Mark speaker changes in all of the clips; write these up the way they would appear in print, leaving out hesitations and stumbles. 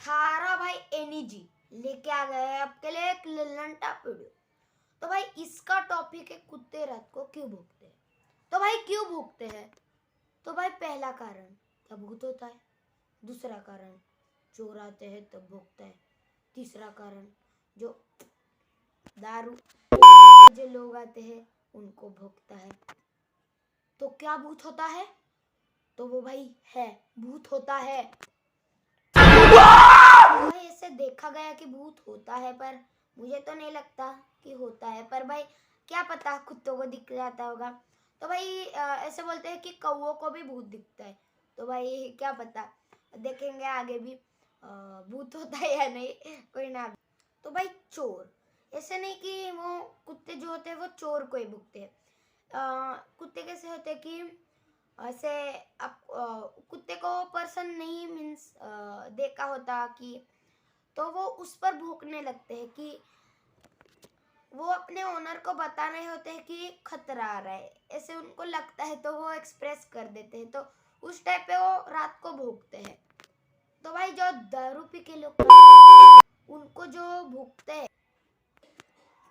Speaker 1: थारा भाई एनीजी लेके आ गए आपके लिए एक लल्लनटा वीडियो। तो भाई इसका टॉपिक है कुत्ते रात को क्यों भौंकते हैं। तो भाई क्यों भौंकते हैं? तो भाई पहला कारण क्या भूत होता है, दूसरा कारण चोर आते हैं तब भौंकता है, तीसरा कारण जो दारू जो लोग आते हैं उनको भौंकता है। तो क्या भूत होता है? तो वो भाई है भूत होता है। भाई ऐसे देखा गया कि भूत होता है, पर मुझे तो नहीं लगता कि होता है, पर भाई क्या पता कुत्तों को दिख जाता होगा। तो भाई ऐसे बोलते हैं कि कौवों को भी भूत दिखता है। तो भाई क्या पता, देखेंगे आगे भी भूत होता है या नहीं, कोई ना। तो भाई चोर, ऐसे नहीं कि वो कुत्ते जो होते हैं वो चोर को ही भूकते हैं। कुत्ते कैसे होते हैं कि ऐसे आप कुत्ते को पर्सन नहीं मीन्स देखा होता कि, तो वो उस पर भौंकने लगते हैं कि वो अपने ओनर को बता रहे होते हैं कि खतरा आ रहा है, ऐसे उनको लगता है तो वो एक्सप्रेस कर देते हैं। तो उस टाइप पे वो रात को भौंकते हैं। तो भाई जो दारू पी के लोग उनको जो भौंकते हैं,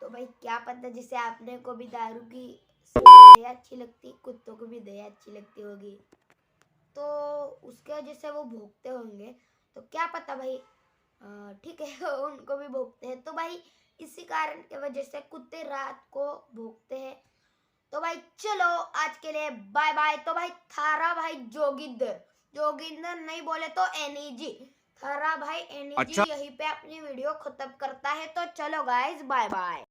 Speaker 1: तो भाई क्या पता जिसे आपने को भी दारू की दया अच्छी लगती, कुत्तों को भी दया अच्छी लगती होगी, तो उसके वजह से वो भौंकते होंगे। तो क्या पता भाई, ठीक है उनको भी भौंकते हैं। तो भाई इसी कारण की वजह से कुत्ते रात को भौंकते हैं। तो भाई चलो आज के लिए बाय बाय। तो भाई थारा भाई जोगिंदर नहीं बोले तो एनीजी, थारा भाई एनीजी
Speaker 2: अच्छा।
Speaker 1: यहीं पे अपनी वीडियो खत्म करता है। तो चलो गाइस बाय बाय।